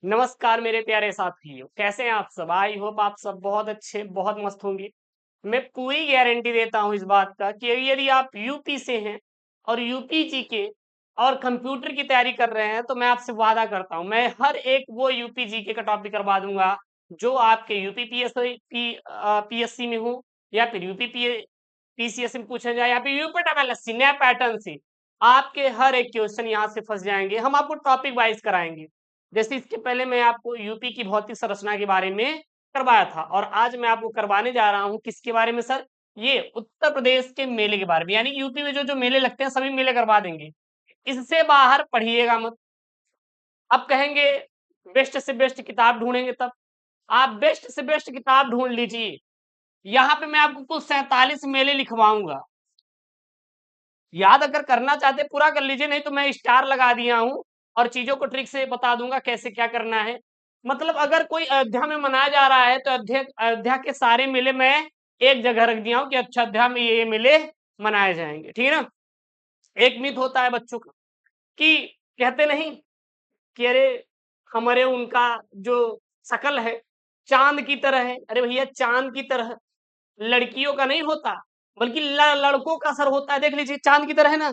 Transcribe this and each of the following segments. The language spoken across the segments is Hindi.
नमस्कार मेरे प्यारे साथियों, कैसे हैं आप सब? आई होप आप सब बहुत अच्छे, बहुत मस्त होंगे। मैं पूरी गारंटी देता हूँ इस बात का कि यदि आप यूपी से हैं और यूपी जीके और कंप्यूटर की तैयारी कर रहे हैं, तो मैं आपसे वादा करता हूँ, मैं हर एक वो यूपी जीके का टॉपिक करवा दूंगा जो आपके यूपी पीएससी में हो, या फिर यूपी पीसीएस में पूछा जाए, या फिर यूपी एमएलएससी नया पैटर्न से आपके हर एक क्वेश्चन यहाँ से फंस जाएंगे। हम आपको टॉपिक वाइज कराएंगे। जैसे इसके पहले मैं आपको यूपी की भौतिक संरचना के बारे में करवाया था, और आज मैं आपको करवाने जा रहा हूँ किसके बारे में सर? ये उत्तर प्रदेश के मेले के बारे में, यानी यूपी में जो जो मेले लगते हैं सभी मेले करवा देंगे। इससे बाहर पढ़िएगा मत। अब कहेंगे बेस्ट से बेस्ट किताब ढूंढेंगे, तब आप बेस्ट से बेस्ट किताब ढूंढ लीजिए। यहाँ पे मैं आपको कुल 47 मेले लिखवाऊंगा। याद अगर करना चाहते पूरा कर लीजिए, नहीं तो मैं स्टार लगा दिया हूँ और चीजों को ट्रिक से बता दूंगा कैसे क्या करना है। मतलब अगर कोई अयोध्या में मनाया जा रहा है तो अयोध्या अयोध्या के सारे मेले मैं एक जगह रख दिया हूँ कि अच्छा अयोध्या में ये मेले मनाए जाएंगे, ठीक है ना। एक मिथ होता है बच्चों का कि कहते नहीं कि अरे हमारे उनका जो शकल है चांद की तरह है। अरे भैया, चांद की तरह लड़कियों का नहीं होता, बल्कि लड़कों का सर होता है। देख लीजिए चांद की तरह है ना।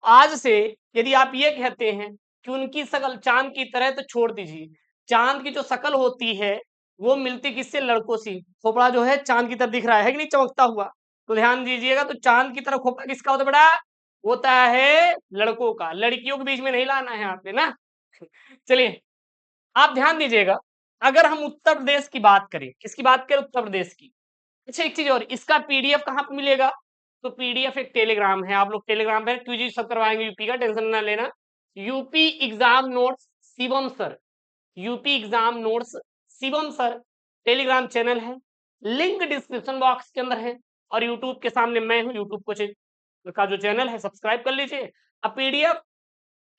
आज से यदि आप ये कहते हैं कि उनकी शकल चांद की तरह, तो छोड़ दीजिए। चांद की जो शकल होती है वो मिलती किससे? लड़कों से। खोपड़ा जो है चांद की तरह दिख रहा है कि नहीं, चमकता हुआ। तो ध्यान दीजिएगा, तो चांद की तरह खोपड़ा किसका होता है बेटा? होता है लड़कों का। लड़कियों के बीच में नहीं लाना है आपने ना। चलिए, आप ध्यान दीजिएगा। अगर हम उत्तर प्रदेश की बात करें, किसकी बात करें? उत्तर प्रदेश की। अच्छा, एक चीज और, इसका पीडीएफ कहाँ पे मिलेगा? तो पीडीएफ एक टेलीग्राम है, आप लोग टेलीग्राम पे क्विज सब करवाएंगे यूपी का, टेंशन ना लेना। UP exam notes Shivam sir, UP exam notes Shivam sir Telegram channel है, लिंक डिस्क्रिप्शन बॉक्स के अंदर है। और यूट्यूब के सामने मैं हूँ, यूट्यूब का जो चैनल है सब्सक्राइब कर लीजिए। अब पीडीएफ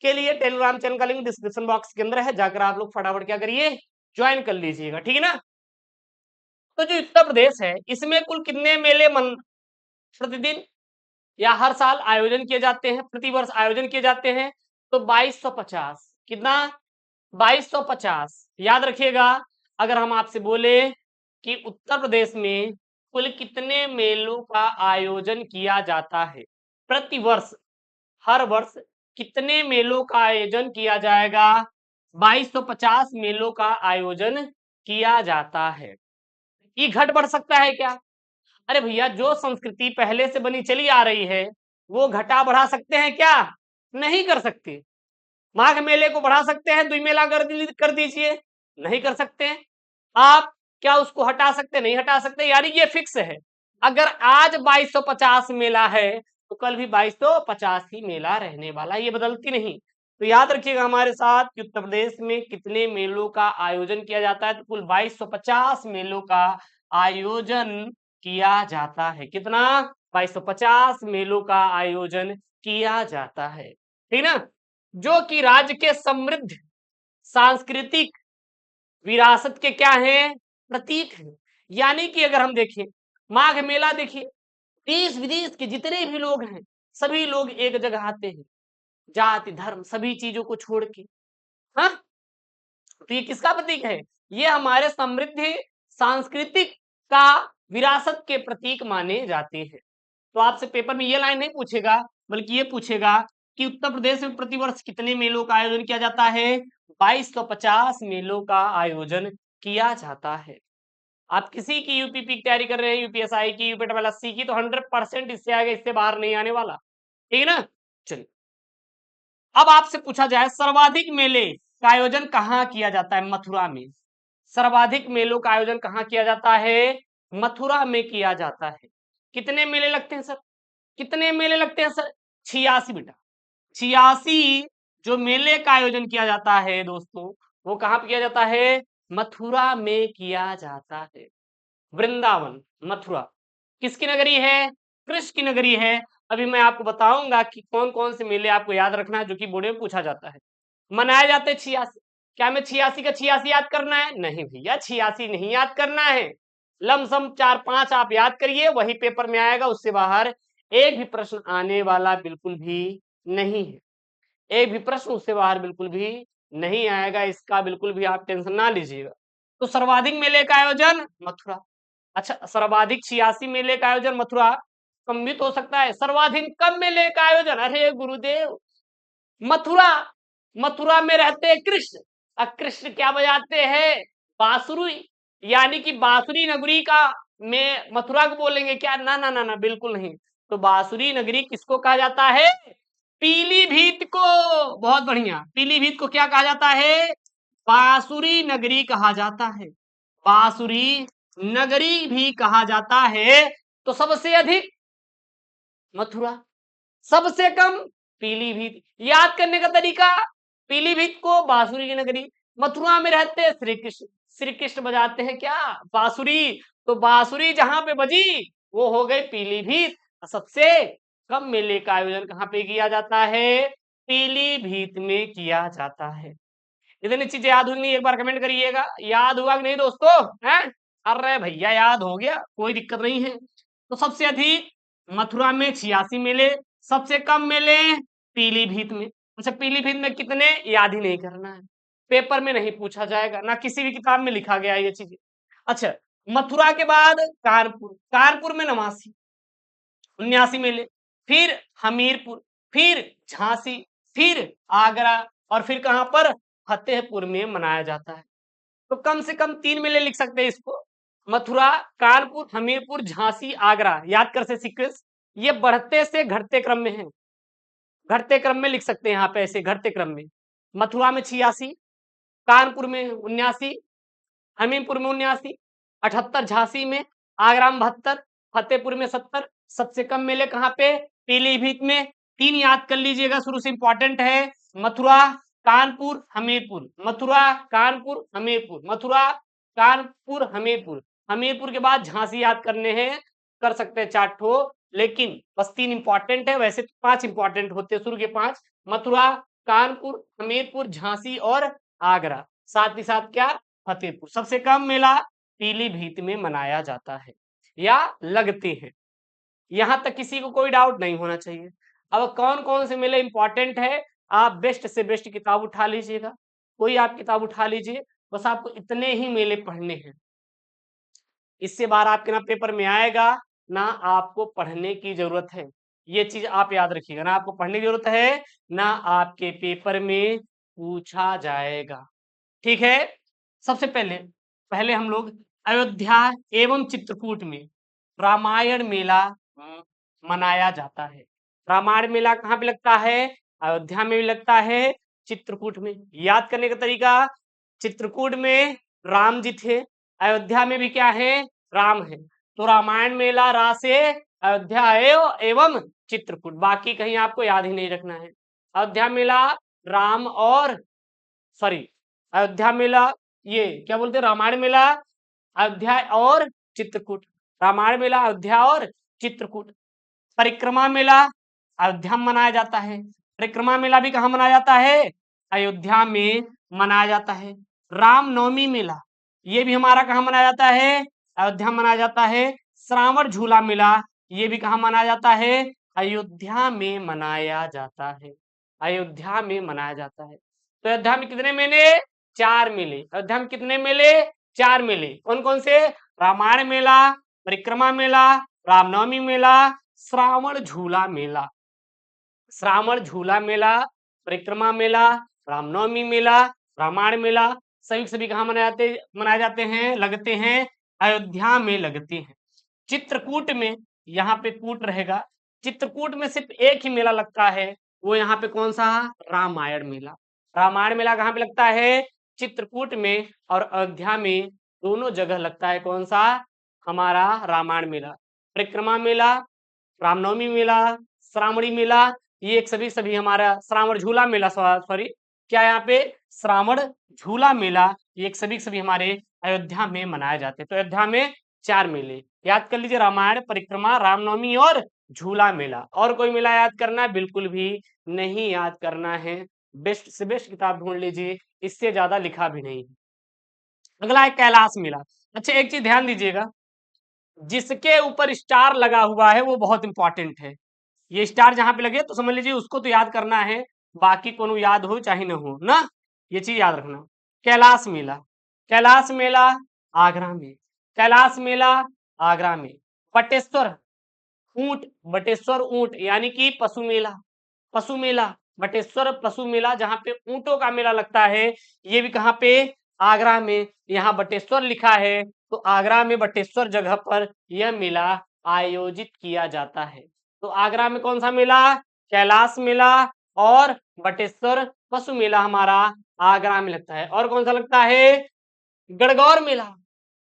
के लिए टेलीग्राम चैनल का लिंक डिस्क्रिप्शन बॉक्स के अंदर है, जाकर आप लोग फटाफट क्या करिए, ज्वाइन कर लीजिएगा, ठीक है ना। तो जो उत्तर प्रदेश है इसमें कुल कितने मेले प्रतिदिन या हर साल आयोजन किए जाते हैं, प्रतिवर्ष आयोजन किए जाते हैं? तो 2250। कितना? 2250। याद रखिएगा, अगर हम आपसे बोले कि उत्तर प्रदेश में कुल कितने मेलों का आयोजन किया जाता है प्रतिवर्ष, हर वर्ष कितने मेलों का आयोजन किया जाएगा? 2250 मेलों का आयोजन किया जाता है। ये घट बढ़ सकता है क्या? अरे भैया, जो संस्कृति पहले से बनी चली आ रही है वो घटा बढ़ा सकते हैं क्या? नहीं कर सकते। माघ मेले को बढ़ा सकते हैं, दुई मेला कर दीजिए? नहीं कर सकते हैं। आप क्या उसको हटा सकते? नहीं हटा सकते, यानी ये फिक्स है। अगर आज 2250 मेला है तो कल भी 2250 ही मेला रहने वाला, ये बदलती नहीं। तो याद रखिएगा हमारे साथ कि उत्तर प्रदेश में कितने मेलों का आयोजन किया जाता है? तो कुल 2250 मेलों का आयोजन किया जाता है। कितना? 2250 मेलों का आयोजन किया जाता है, ठीक ना। जो कि राज्य के समृद्ध सांस्कृतिक विरासत के क्या है? प्रतीक है। यानी कि अगर हम देखें माघ मेला, देखिए देश विदेश के जितने भी लोग हैं सभी लोग एक जगह आते हैं, जाति धर्म सभी चीजों को छोड़ के। हाँ, तो ये किसका प्रतीक है? ये हमारे समृद्ध सांस्कृतिक का विरासत के प्रतीक माने जाते हैं। तो आपसे पेपर में ये लाइन नहीं पूछेगा, बल्कि ये पूछेगा कि उत्तर प्रदेश में प्रतिवर्ष कितने मेलों का आयोजन किया जाता है? 2250 मेलों का आयोजन किया जाता है। आप किसी की यूपीपी की तैयारी कर रहे हैं, यूपीएसआई की, यूपीएससी की, तो 100% इससे आगे, इससे बाहर नहीं आने वाला, ठीक है ना। चलिए, अब आपसे पूछा जाए सर्वाधिक मेले का आयोजन कहाँ किया जाता है? मथुरा में। सर्वाधिक मेलों का आयोजन कहाँ किया जाता है? मथुरा में किया जाता है। कितने मेले लगते हैं सर? कितने मेले लगते हैं सर? 86 बेटा। 86 जो मेले का आयोजन किया जाता है दोस्तों, वो कहाँ पे किया जाता है? मथुरा में किया जाता है। वृंदावन, मथुरा किसकी नगरी है? कृष्ण की नगरी है। अभी मैं आपको बताऊंगा कि कौन कौन से मेले आपको याद रखना है जो कि बोर्ड में पूछा जाता है। मनाए जाते 86। क्या मैं 86 का 86 याद करना है? नहीं भैया, 86 नहीं याद करना है। लमसम 4-5 आप याद करिए, वही पेपर में आएगा, उससे बाहर एक भी प्रश्न आने वाला बिल्कुल भी नहीं है। एक भी प्रश्न उससे बाहर बिल्कुल भी नहीं आएगा, इसका बिल्कुल भी आप टेंशन ना लीजिएगा। तो सर्वाधिक मेले का आयोजन मथुरा। अच्छा, सर्वाधिक 86 मेले का आयोजन मथुरा, कम भी तो हो सकता है। सर्वाधिक कम मेले का आयोजन, अरे गुरुदेव, मथुरा। मथुरा में रहते कृष्ण, और कृष्ण क्या बजाते हैं? बांसुरी। यानी कि बांसुरी नगरी का में मथुरा को बोलेंगे क्या? ना ना ना ना, बिल्कुल नहीं। तो बांसुरी नगरी किसको कहा जाता है? पीलीभीत को। बहुत बढ़िया, पीलीभीत को क्या कहा जाता है? बांसुरी नगरी कहा जाता है। बांसुरी नगरी भी कहा जाता है। तो सबसे अधिक मथुरा, सबसे कम पीलीभीत। याद करने का तरीका, पीलीभीत को बांसुरी की नगरी, मथुरा में रहते हैं श्री कृष्ण। श्री कृष्ण बजाते हैं क्या? बांसुरी। तो बांसुरी जहां पे बजी वो हो गई पीलीभीत। सबसे कम मेले का आयोजन कहाँ पे किया जाता है? पीलीभीत में किया जाता है। इतनी चीजें याद हुई नहीं, एक बार कमेंट करिएगा, याद हुआ कि नहीं दोस्तों? हैं? अरे भैया याद हो गया, कोई दिक्कत नहीं है। तो सबसे अधिक मथुरा में 86 मेले, सबसे कम मेले पीलीभीत में। अच्छा, पीलीभीत में कितने? याद ही नहीं करना है, पेपर में नहीं पूछा जाएगा, ना किसी भी किताब में लिखा गया ये चीजें। अच्छा, मथुरा के बाद कानपुर, कानपुर में 89 79 मेले, फिर हमीरपुर, फिर झांसी, फिर आगरा, और फिर कहां पर? फतेहपुर में मनाया जाता है। तो कम से कम 3 मेले लिख सकते हैं इसको, मथुरा, कानपुर, हमीरपुर, झांसी, आगरा। याद कर से सीक्वेंस, ये बढ़ते से घटते क्रम में है, घटते क्रम में लिख सकते हैं यहाँ पे, ऐसे घटते क्रम में। मथुरा में 86, कानपुर में 79, हमीरपुर में 79, 78 झांसी में, आगरा में 72, फतेहपुर में 70। सबसे कम मेले कहाँ पे? पीलीभीत में। 3 याद कर लीजिएगा, शुरू से इंपॉर्टेंट है, मथुरा, कानपुर, हमीरपुर, मथुरा, कानपुर, हमीरपुर, मथुरा, कानपुर, हमीरपुर। हमीरपुर के बाद झांसी याद करने हैं, कर सकते हैं 4 ठो, लेकिन बस 3 इंपॉर्टेंट है, वैसे 5 इंपॉर्टेंट होते हैं, शुरू के 5, मथुरा, कानपुर, हमीरपुर, झांसी और आगरा। साथ ही साथ क्या? फतेहपुर। सबसे कम मेला पीलीभीत में मनाया जाता है या लगते हैं। यहां तक किसी को कोई डाउट नहीं होना चाहिए। अब कौन कौन से मेले इंपॉर्टेंट है, आप बेस्ट से बेस्ट किताब उठा लीजिएगा, कोई आप किताब उठा लीजिए, बस आपको इतने ही मेले पढ़ने हैं। इससे बाहर आपके ना पेपर में आएगा, ना आपको पढ़ने की जरूरत है। ये चीज आप याद रखिएगा, ना आपको पढ़ने की जरूरत है, ना आपके पेपर में पूछा जाएगा। ठीक है। सबसे पहले पहले हम लोग अयोध्या एवं चित्रकूट में रामायण मेला मनाया जाता है। रामायण मेला कहाँ पे लगता है? अयोध्या में भी लगता है, चित्रकूट में। याद करने का तरीका, चित्रकूट में राम जी थे, अयोध्या में भी क्या है? राम है। तो रामायण मेला रा से अयोध्या एवं चित्रकूट, बाकी कहीं आपको याद ही नहीं रखना है। अयोध्या मेला राम और सॉरी अयोध्या मेला, ये क्या बोलते हैं, रामायण मेला अयोध्या और चित्रकूट, रामायण मेला अयोध्या और चित्रकूट। परिक्रमा मेला अयोध्या में मनाया जाता है, परिक्रमा मेला भी कहाँ मनाया जाता है? अयोध्या में मनाया जाता है। रामनवमी मेला, ये भी हमारा कहाँ मनाया जाता है? अयोध्या में मनाया जाता है। श्रावण झूला मेला, ये भी कहाँ मनाया जाता है? अयोध्या में मनाया जाता है, अयोध्या में मनाया जाता है। तो अयोध्या में कितने मेले? 4 मेले। अयोध्या में कितने मेले? 4 मेले। कौन कौन से? रामायण मेला, परिक्रमा मेला, रामनवमी मेला, श्रावण झूला मेला। श्रावण झूला मेला, परिक्रमा मेला, रामनवमी मेला, रामायण मेला, सभी कहाँ मनाए जाते हैं, लगते हैं? अयोध्या में लगते हैं। चित्रकूट में, यहाँ पे कूट रहेगा, चित्रकूट में सिर्फ एक ही मेला लगता है, वो यहाँ पे कौन सा? रामायण मेला। रामायण मेला कहाँ पे लगता है? चित्रकूट में और अयोध्या में, दोनों जगह लगता है। कौन सा? हमारा रामायण मेला। परिक्रमा मेला, रामनवमी मेला, श्रावणी मेला, ये एक सभी हमारा श्रावण झूला मेला, सॉरी क्या यहाँ पे? श्रावण झूला मेला, ये एक सभी हमारे अयोध्या में मनाए जाते हैं। तो अयोध्या में 4 मेले याद कर लीजिए, रामायण, परिक्रमा, रामनवमी और झूला मेला। और कोई मेला याद करना है? बिल्कुल भी नहीं याद करना है। बेस्ट से बेस्ट किताब ढूंढ लीजिए, इससे ज्यादा लिखा भी नहीं। अगला है कैलाश मेला। अच्छा, एक चीज ध्यान दीजिएगा, जिसके ऊपर स्टार लगा हुआ है वो बहुत इंपॉर्टेंट है। ये स्टार जहां पे लगे तो समझ लीजिए उसको तो याद करना है, बाकी कोनो याद हो चाहे न हो ना। ये चीज याद रखना। कैलाश मेला, कैलाश मेला आगरा में, कैलाश मेला आगरा में। बटेश्वर ऊंट, बटेश्वर ऊंट यानी कि पशु मेला, पशु मेला, बटेश्वर पशु मेला जहाँ पे ऊंटों का मेला लगता है, ये भी कहाँ पे, आगरा में। यहाँ बटेश्वर लिखा है तो आगरा में बटेश्वर जगह पर यह मेला आयोजित किया जाता है। तो आगरा में कौन सा मेला, कैलाश मेला और बटेश्वर पशु मेला हमारा आगरा में लगता है। और कौन सा लगता है, गणगौर मेला,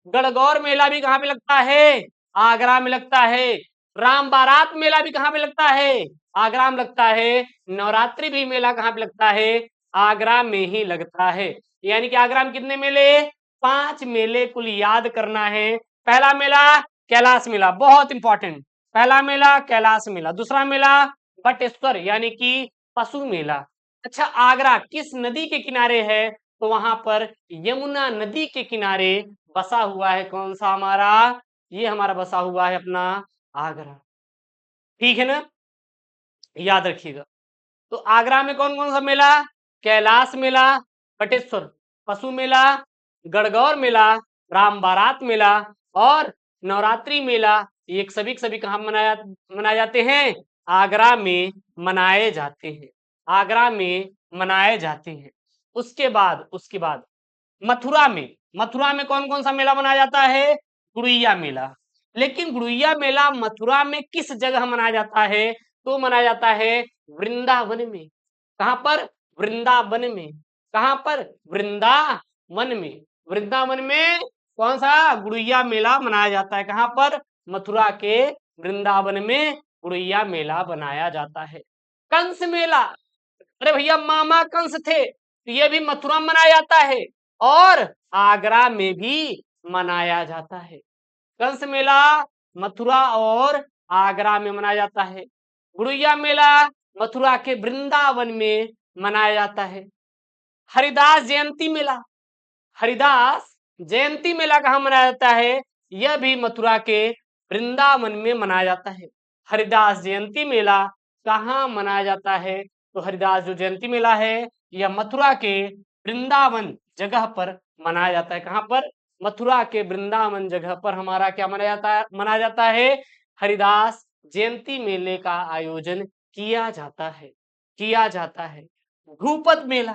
गणगौर मेला भी कहाँ पे लगता है, आगरा में लगता है। राम बारात मेला भी कहाँ पे लगता है, आगरा में लगता है। नवरात्रि भी मेला कहाँ पे लगता है, आगरा में ही लगता है। यानी कि आगरा में कितने मेले, 5 मेले कुल याद करना है। पहला मेला कैलाश मेला, बहुत इंपॉर्टेंट, पहला मेला कैलाश मेला। दूसरा मेला बटेश्वर यानी कि पशु मेला। अच्छा, आगरा किस नदी के किनारे है, तो वहां पर यमुना नदी के किनारे बसा हुआ है। कौन सा हमारा, ये हमारा बसा हुआ है अपना आगरा, ठीक है ना, याद रखिएगा। तो आगरा में कौन कौन सा मेला, कैलाश मेला, बटेश्वर पशु मेला, गणगौर मेला, राम बारात मेला और नवरात्रि मेला। ये सभी के सभी कहाँ मनाए जाते हैं, आगरा में मनाए जाते हैं, आगरा में मनाए जाते हैं। उसके बाद मथुरा में, मथुरा में कौन कौन सा मेला मनाया जाता है, गुड़िया मेला। लेकिन गुड़िया मेला मथुरा में किस जगह मनाया जाता है, तो मनाया जाता है वृंदावन में। कहां पर, वृंदावन में। कहां पर, वृंदावन में। वृंदावन में कौन सा गुड़िया मेला मनाया जाता है, कहां पर, मथुरा के वृंदावन में गुड़िया मेला बनाया जाता है। कंस मेला, अरे भैया मामा कंस थे, तो ये भी मथुरा में मनाया जाता है और आगरा में भी मनाया जाता है। कंस मेला मथुरा और आगरा में मनाया जाता है। गुड़िया मेला मथुरा के वृंदावन में मनाया जाता है। हरिदास जयंती मेला, हरिदास जयंती मेला कहाँ मनाया जाता है, यह भी मथुरा के वृंदावन में मनाया जाता है। हरिदास जयंती मेला कहाँ मनाया जाता है, तो हरिदास जो जयंती मेला है यह मथुरा के वृंदावन जगह पर मनाया जाता है। कहाँ पर, मथुरा के वृंदावन जगह पर हमारा क्या मनाया जाता है, हरिदास जयंती मेले का आयोजन किया जाता है, किया जाता है। ध्रुपद मेला,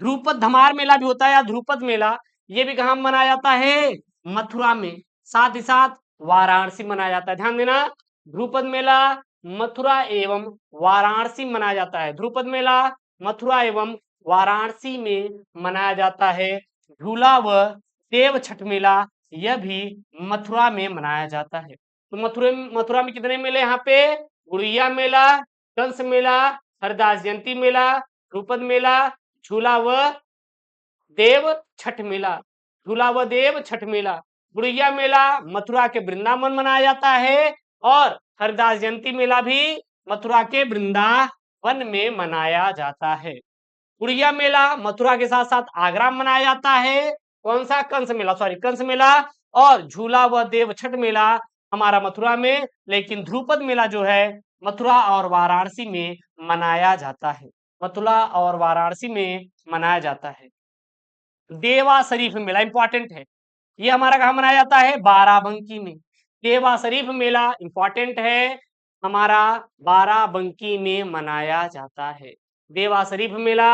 ध्रुपद धमार मेला भी होता है या ध्रुपद मेला, ये भी कहाँ मनाया जाता है, मथुरा में। साथ ही साथ वाराणसी मनाया जाता है, ध्यान देना। ध्रुपद मेला मथुरा एवं वाराणसी मनाया जाता है। ध्रुपद मेला मथुरा एवं वाराणसी में मनाया जाता है। झूला व देव छठ मेला यह भी मथुरा में मनाया जाता है। तो मथुरा में कितने मेले यहाँ पे, गुड़िया मेला, कंस मेला, हरदास जयंती मेला, ध्रुपद मेला, झूला व देव छठ मेला, झूला व देव छठ मेला। गुड़िया मेला मथुरा के वृंदावन मनाया जाता है और हरदास जयंती मेला भी मथुरा के वृंदावन में मनाया जाता है। गुड़िया मेला मथुरा के साथ साथ आगरा में मनाया जाता है। कौन सा, कंस मेला, सॉरी कंस मेला। और झूला व देव छठ मेला हमारा मथुरा में, लेकिन ध्रुपद मेला जो है मथुरा और वाराणसी में मनाया जाता है, मथुरा और वाराणसी में मनाया जाता है। देवा शरीफ मेला इंपॉर्टेंट है, ये हमारा कहाँ मनाया जाता है, बाराबंकी में। देवा शरीफ मेला इंपॉर्टेंट है, हमारा बाराबंकी में मनाया जाता है। देवा शरीफ मेला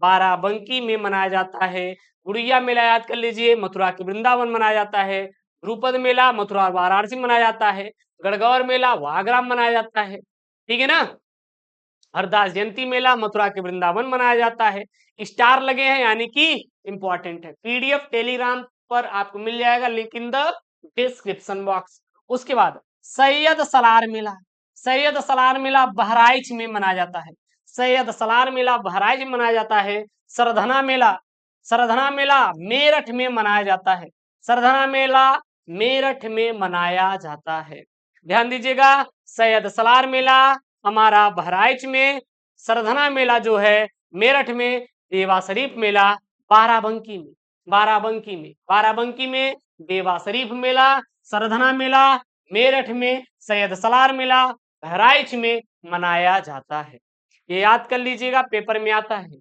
बाराबंकी में मनाया जाता है। गुड़िया मेला याद कर लीजिए, मथुरा के वृंदावन मनाया जाता है। ध्रुपद मेला मथुरा और वाराणसी में मनाया जाता है। गणगौर मेला वो आगरा में मनाया जाता है, ठीक है ना। हरदास जयंती मेला मथुरा के वृंदावन मनाया जाता है। स्टार लगे हैं यानी कि इंपॉर्टेंट है। पीडीएफ टेलीग्राम पर आपको मिल जाएगा, link in the description box. उसके बाद सैयद सलार मेला, सैयद सलार मेला बहराइच में मनाया जाता है। सैयद सलार मेला बहराइच में मनाया जाता है। सरधना मेला, सरधना मेला मेरठ में मनाया जाता है। सरधना मेला मेरठ में मनाया जाता है, ध्यान दीजिएगा। सैयद सलार मेला हमारा बहराइच में, सरधना मेला जो है मेरठ में, देवा शरीफ मेला बाराबंकी में, बाराबंकी में, बाराबंकी में देवा शरीफ मेला, सरधना मेला मेरठ में, सैयद सलार मेला बहराइच में मनाया जाता है। ये याद कर लीजिएगा, पेपर में आता है।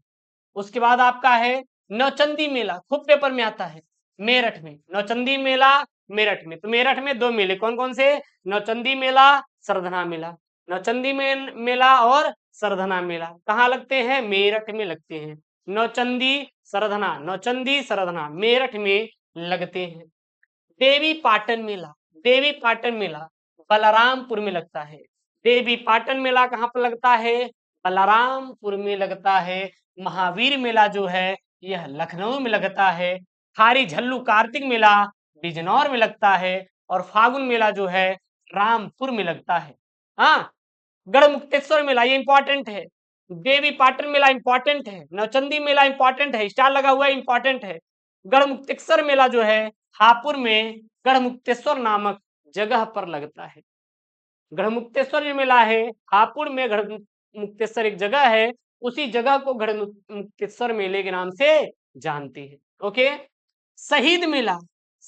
उसके बाद आपका है नौचंदी मेला, खूब पेपर में आता है, मेरठ में। नौचंदी मेला मेरठ में, तो मेरठ में दो मेले कौन कौन से, नौचंदी मेला, सरधना मेला। नौचंदी मेला और सरधना मेला कहाँ लगते हैं, मेरठ में लगते हैं। नौचंदी सरधना, नौचंदी सरधना मेरठ में लगते हैं। देवी पाटन मेला, देवी पाटन मेला बलरामपुर में लगता है। देवी पाटन मेला कहाँ पर लगता है, बलरामपुर में लगता है। महावीर मेला जो है यह लखनऊ में लगता है। खारी झल्लू कार्तिक मेला बिजनौर में लगता है। और फागुन मेला जो है रामपुर में लगता है। हाँ, गढ़मुक्तेश्वर मेला ये इंपॉर्टेंट है। देवी पाटन मेला इंपॉर्टेंट है। नौचंदी मेला इंपॉर्टेंट है, स्टार लगा हुआ है, इंपॉर्टेंट है। गढ़मुक्तेश्वर मेला जो है हापुड़ में गढ़मुक्तेश्वर नामक जगह पर लगता है। गढ़मुक्तेश्वर जो मेला है हापुड़ में गढ़मुक्तेश्वर एक जगह है, उसी जगह को गढ़मुक्तेश्वर मेले के नाम से जानते हैं। ओके, शहीद मेला,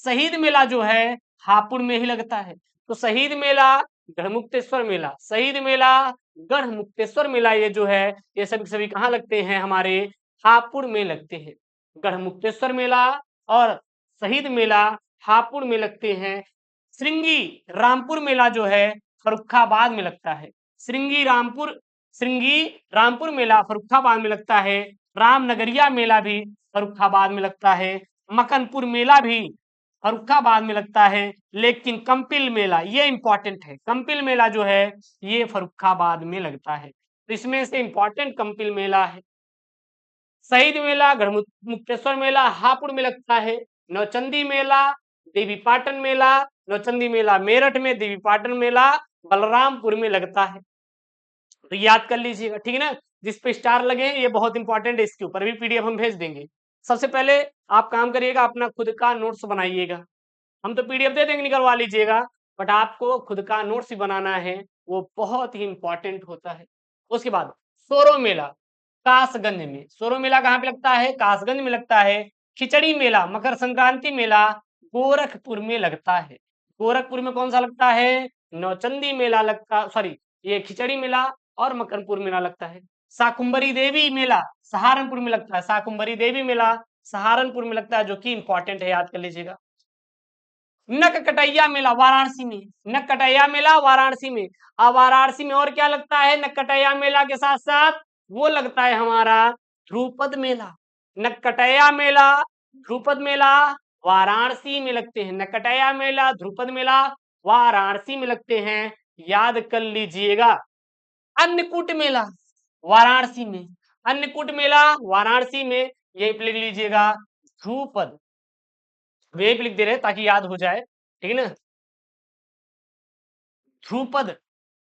शहीद मेला जो है हापुड़ में ही लगता है। तो शहीद मेला, गढ़मुक्तेश्वर मेला, शहीद मेला, गढ़मुक्तेश्वर मेला, ये जो है ये सभी कहाँ लगते हैं, हमारे हापुड़ में लगते हैं। गढ़मुक्तेश्वर मेला और शहीद मेला हापुड़ में लगते हैं। श्रृंगी रामपुर मेला जो है फर्रुखाबाद में लगता है। श्रृंगी रामपुर मेला फर्रुखाबाद में लगता है। रामनगरिया मेला भी फर्रुखाबाद में लगता है। मकनपुर मेला भी फर्रुखाबाद में लगता है। लेकिन कंपिल मेला ये इंपॉर्टेंट है, कंपिल मेला जो है ये फर्रुखाबाद में लगता है। तो इसमें से इंपॉर्टेंट कंपिल मेला है। शहीद मेला गढ़मुक्तेश्वर मेला हापुड़ में लगता है। नौचंदी मेला, देवी पाटन मेला, नौचंदी मेला मेरठ में, देवी पाटन मेला बलरामपुर में लगता है। तो याद कर लीजिएगा, ठीक है ना। जिस पे स्टार लगे हैं ये बहुत इंपॉर्टेंट है, इसके ऊपर भी पीडीएफ हम भेज देंगे। सबसे पहले आप काम करिएगा, अपना खुद का नोट्स बनाइएगा। हम तो पीडीएफ दे देंगे, निकलवा लीजिएगा, बट आपको खुद का नोट्स ही बनाना है, वो बहुत ही इंपॉर्टेंट होता है। उसके बाद सोरो मेला कासगंज में, सोरो मेला कहाँ पे लगता है, कासगंज में लगता है। खिचड़ी मेला मकर संक्रांति मेला गोरखपुर में लगता है। गोरखपुर में कौन सा लगता है, नौचंदी मेला लगता, सॉरी ये खिचड़ी मेला और मकरपुर मेला लगता है। शाकुंभरी देवी मेला सहारनपुर में लगता है। शाकुंभरी देवी मेला सहारनपुर में लगता है, जो कि इंपॉर्टेंट है, याद कर लीजिएगा। नककटैया मेला वाराणसी में, नककटैया मेला वाराणसी में। अब वाराणसी में और क्या लगता है, नककटैया मेला के साथ साथ वो लगता है हमारा ध्रुपद मेला। नककटैया मेला, ध्रुपद मेला वाराणसी में लगते हैं। नककटैया मेला, ध्रुपद मेला वाराणसी में लगते हैं, याद कर लीजिएगा। अन्नकूट मेला वाराणसी में, अन्नकूट मेला वाराणसी में, यही लिख लीजिएगा ध्रुपद, वे भी लिख दे रहे हैं ताकि याद हो जाए, ठीक है ना। ध्रुपद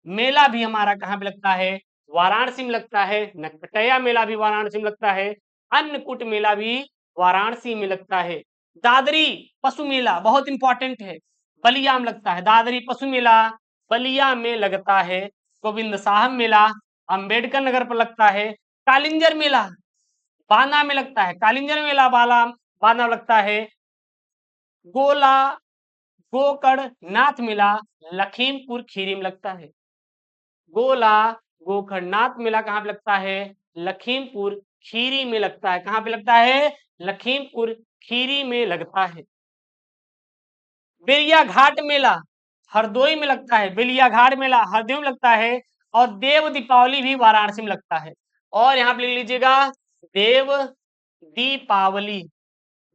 मेला भी हमारा कहाँ पे लगता है, वाराणसी में लगता है। नककटैया मेला भी वाराणसी में लगता है। अन्नकूट मेला भी वाराणसी में लगता है। दादरी पशु मेला बहुत इंपॉर्टेंट है, बलिया में लगता है। दादरी पशु मेला बलिया में लगता है। गोविंद साहब मेला अंबेडकर नगर पर लगता है। कालिंजर मेला बाना में लगता है। कालिंजर मेला बाना लगता है। गोला गोकर्ण नाथ मेला लखीमपुर खीरी में लगता है। गोला गोकर्णनाथ मेला कहाँ पे लगता है, लखीमपुर खीरी में लगता है। कहाँ पे लगता है, लखीमपुर खीरी में लगता है। बेरिया घाट मेला हरदोई में लगता है। बेलिया घाट मेला हरदोई में लगता है। और देव दीपावली भी वाराणसी में लगता है। और यहाँ पे लिख लीजिएगा देव दीपावली,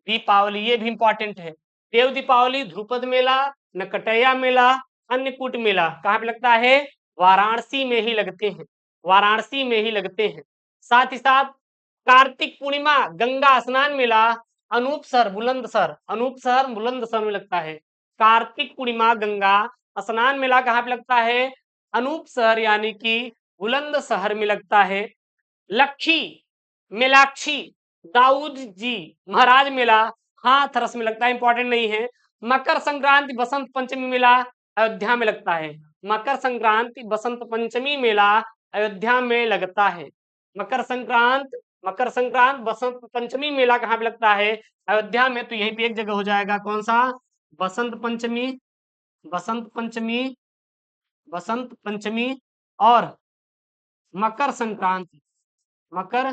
दीपावली ये भी इंपॉर्टेंट है। देव दीपावली, ध्रुपद मेला, नककटैया मेला, अन्नकूट मेला कहाँ पे लगता है, वाराणसी में ही लगते हैं, वाराणसी में ही लगते हैं। साथ ही साथ कार्तिक पूर्णिमा गंगा स्नान मेला अनूपसर बुलंदशहर, अनूपसर बुलंदशहर में लगता है। कार्तिक पूर्णिमा गंगा स्नान मेला कहाँ पे लगता है, अनूपसर यानी कि बुलंदशहर में लगता है। लखी मेलाक्षी दाऊद जी महाराज मेला हाथरस में लगता है, इंपॉर्टेंट नहीं है। मकर संक्रांति बसंत पंचमी मेला अयोध्या में लगता है। मकर संक्रांति बसंत पंचमी मेला अयोध्या में लगता है। मकर संक्रांत बसंत पंचमी मेला कहाँ पे लगता है, अयोध्या में। तो यहीं पे एक जगह हो जाएगा, कौन सा, बसंत पंचमी, बसंत पंचमी, बसंत पंचमी और मकर संक्रांति, मकर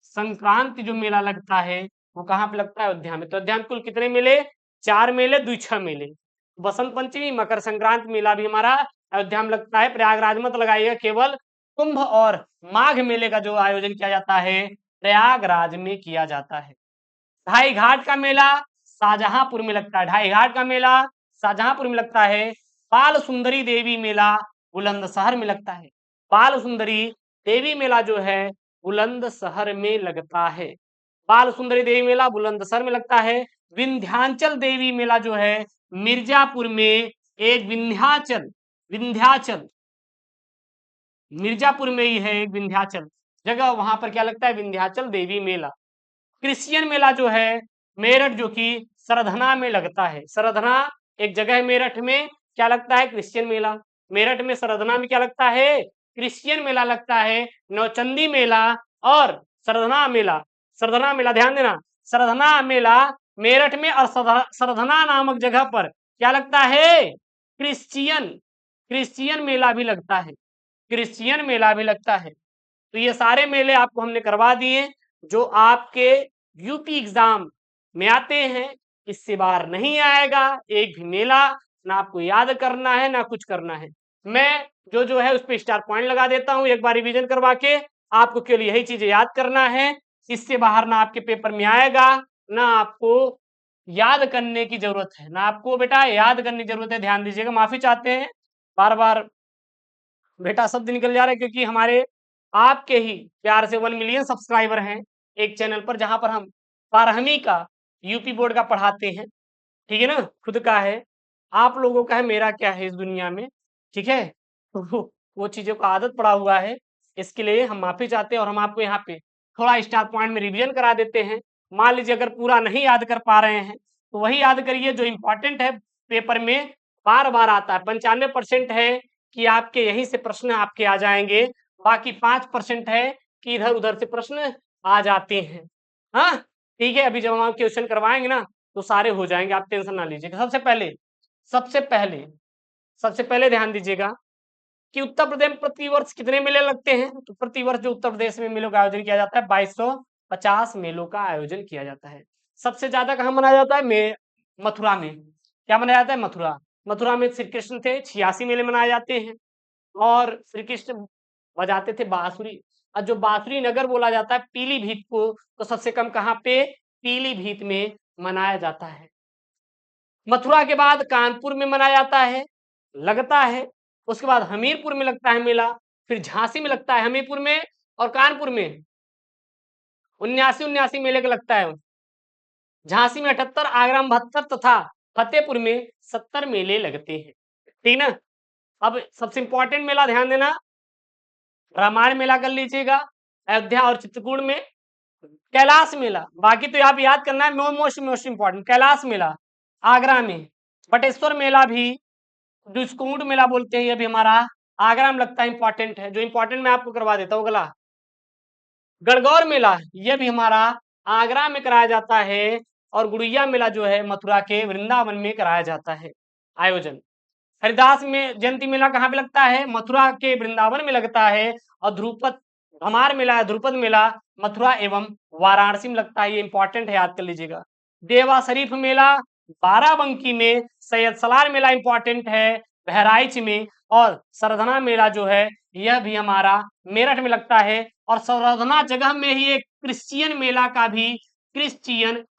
संक्रांति जो मेला लगता है वो कहाँ पे लगता है? अयोध्या में। तो अयोध्या में कुल कितने मेले? 4 मेले, 2 6 मेले। बसंत पंचमी, मकर संक्रांति मेला भी हमारा अयोध्या में लगता है। प्रयागराज मत लगाइएगा, केवल कुंभ और माघ मेले का जो आयोजन किया जाता है प्रयागराज में किया जाता है। ढाई घाट का मेला शाहजहांपुर में लगता है। ढाई घाट का मेला शाहजहांपुर में लगता है। बाल सुंदरी देवी मेला बुलंदशहर में लगता है। बाल सुंदरी देवी मेला जो है बुलंदशहर में लगता है। बाल सुंदरी देवी मेला बुलंदशहर में लगता है। विंध्याचल देवी मेला जो है मिर्जापुर में, एक विंध्याचल विंध्याचल मिर्जापुर में ही है एक विंध्याचल जगह, वहां पर क्या लगता है? विंध्याचल देवी मेला। क्रिश्चियन मेला जो है मेरठ, जो कि सरधना में लगता है। सरधना एक जगह है मेरठ में, क्या लगता है? क्रिश्चियन मेला। मेरठ में सरधना में क्या लगता है? क्रिश्चियन मेला लगता है। नौचंदी मेला और सरधना मेला, सरधना मेला ध्यान देना, सरधना मेला मेरठ में और सरधना नामक जगह पर क्या लगता है? क्रिश्चियन क्रिश्चियन मेला भी लगता है। क्रिश्चियन मेला भी लगता है। तो ये सारे मेले आपको हमने करवा दिए जो आपके यूपी एग्जाम में आते हैं। इससे बाहर नहीं आएगा एक भी मेला, ना आपको याद करना है ना कुछ करना है। मैं जो है उस पर स्टार पॉइंट लगा देता हूं एक बार रिवीजन करवा के। आपको केवल यही चीजें याद करना है, इससे बाहर ना आपके पेपर में आएगा, ना आपको याद करने की जरूरत है, ना आपको बेटा याद करने की जरूरत है। ध्यान दीजिएगा, माफी चाहते हैं बार बार बेटा शब्द निकल जा रहा है, क्योंकि हमारे आपके ही प्यार से 1 मिलियन सब्सक्राइबर हैं एक चैनल पर, जहां पर हम 12वीं का यूपी बोर्ड का पढ़ाते हैं। ठीक है ना, खुद का है, आप लोगों का है, मेरा क्या है इस दुनिया में। ठीक है, तो वो चीजों का आदत पड़ा हुआ है, इसके लिए हम माफी चाहते हैं। और हम आपको यहाँ पे थोड़ा स्टार पॉइंट में रिवीजन करा देते हैं। मान लीजिए अगर पूरा नहीं याद कर पा रहे हैं तो वही याद करिए जो इंपॉर्टेंट है, पेपर में बार बार आता है। 95% है कि आपके यहीं से प्रश्न आपके आ जाएंगे, बाकी 5% है कि इधर उधर से प्रश्न आ जाते हैं। हाँ ठीक है, अभी जब हम क्वेश्चन करवाएंगे ना तो सारे हो जाएंगे, आप टेंशन ना लीजिएगा। सबसे पहले ध्यान दीजिएगा कि उत्तर प्रदेश में प्रतिवर्ष कितने मेले लगते हैं। तो प्रतिवर्ष जो उत्तर प्रदेश में मेलों का आयोजन किया जाता है 2250 मेलों का आयोजन किया जाता है। सबसे ज्यादा कहाँ मनाया जाता है? मथुरा में। क्या मनाया जाता है? मथुरा। मथुरा में श्री कृष्ण थे, 86 मेले मनाए जाते हैं। और श्री कृष्ण बजाते थे बांसुरी, और जो बांसुरी नगर बोला जाता है पीलीभीत को, तो सबसे कम कहाँ पे? पीलीभीत में मनाया जाता है। मथुरा के बाद कानपुर में मनाया जाता है, लगता है। उसके बाद हमीरपुर में लगता है मेला, फिर झांसी में लगता है, हमीरपुर में और कानपुर में 79 मेले का लगता है। झांसी में 78, आगरा में 72 तथा फतेहपुर में 70 मेले लगते हैं। ठीक ना। अब सबसे इंपॉर्टेंट मेला ध्यान देना, रामायण मेला कर लीजिएगा अयोध्या और चित्रकूट में। कैलाश मेला, बाकी तो आप याद करना है, मोस्ट इंपॉर्टेंट कैलाश मेला आगरा में। बटेश्वर मेला भी, जिसको ऊंट मेला बोलते हैं, ये भी हमारा आगरा में लगता है, इंपॉर्टेंट है। जो इंपॉर्टेंट मैं आपको करवा देता हूँ अगला, गणगौर मेला, ये भी हमारा आगरा में कराया जाता है। और गुड़िया मेला जो है मथुरा के वृंदावन में कराया जाता है आयोजन। हरिदास में जयंती मेला कहाँ पे लगता है? मथुरा के वृंदावन में लगता है। और ध्रुपद धमार मेला, ध्रुपद मेला मथुरा एवं वाराणसी में लगता है। ये इंपॉर्टेंट है, याद कर लीजिएगा। देवा शरीफ मेला बाराबंकी में। सैयद सलार मेला इंपॉर्टेंट है बहराइच में। और सरधना मेला जो है यह भी हमारा मेरठ में लगता है। और सरधना जगह में ही एक क्रिश्चियन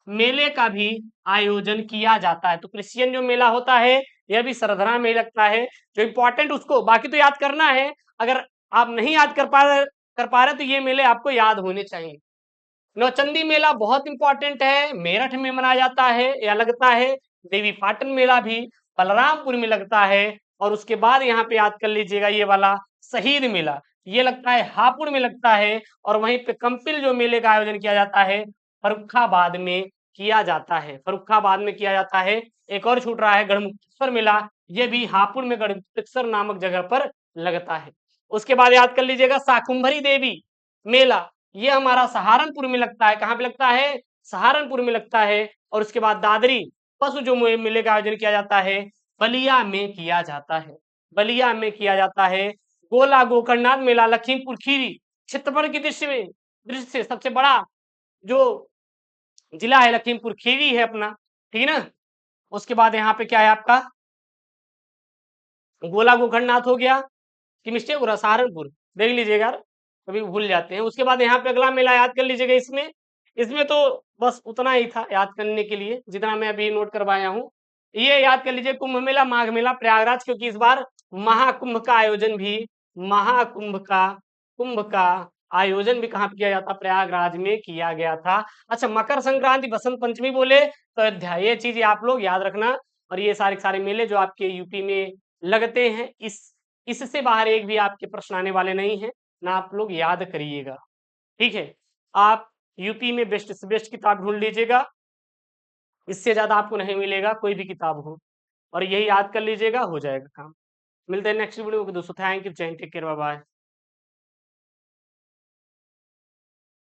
मेले का भी आयोजन किया जाता है। तो क्रिश्चियन जो मेला होता है यह भी सरधना में लगता है। जो इंपॉर्टेंट उसको बाकी तो याद करना है, अगर आप नहीं याद कर पा रहे तो ये मेले आपको याद होने चाहिए। नौचंदी मेला बहुत इंपॉर्टेंट है, मेरठ में मनाया जाता है या लगता है। देवी पाटन मेला भी बलरामपुर में लगता है। और उसके बाद यहाँ पे याद कर लीजिएगा ये वाला शहीद मेला, ये लगता है हापुड़ में लगता है। और वहीं पे कंपिल जो मेले का आयोजन किया जाता है फर्रुखाबाद में किया जाता है, फर्रुखाबाद में किया जाता है। एक और छूट रहा है गढ़मुक्तेश्वर मेला, ये भी हापुड़ में गढ़मुक्तेश्वर नामक जगह पर लगता है। उसके बाद याद कर लीजिएगा शाकुंभरी देवी मेला, ये हमारा सहारनपुर में लगता है। कहाँ पे लगता है? सहारनपुर में लगता है। और उसके बाद दादरी पशु जो मेले का आयोजन किया जाता है बलिया में किया जाता है, बलिया में किया जाता है। गोला गोकर्णनाथ मेला लखीमपुर खीरी क्षेत्रफल की दृष्टि में दृष्टि से सबसे बड़ा जो जिला है लखीमपुर खीरी है अपना, ठीक है ना। उसके बाद यहाँ पे क्या है आपका गोला गोकर्णनाथ हो गया, कि मिस्टेक हो रहा सहारनपुर, देख लीजिएगा कभी भूल जाते हैं। उसके बाद यहाँ पे अगला मेला याद कर लीजिएगा। इसमें इसमें तो बस उतना ही था याद करने के लिए जितना मैं अभी नोट करवाया हूँ। ये याद कर लीजिए कुंभ मेला माघ मेला प्रयागराज, क्योंकि इस बार महाकुंभ का आयोजन भी कुंभ का आयोजन भी कहाँ पे किया जाता, प्रयागराज में किया गया था। अच्छा, मकर संक्रांति बसंत पंचमी बोले तो अयोध्या, ये चीज आप लोग याद रखना। और ये सारे सारे मेले जो आपके यूपी में लगते हैं, इससे बाहर एक भी आपके प्रश्न आने वाले नहीं है ना, आप लोग याद करिएगा। ठीक है, आप यूपी में बेस्ट से बेस्ट किताब ढूंढ लीजिएगा, इससे ज्यादा आपको नहीं मिलेगा कोई भी किताब हो, और यही याद कर लीजिएगा, हो जाएगा काम। मिलते हैं नेक्स्ट वीडियो में दोस्तों। थैंक यू, जय Hind, take care, bye bye.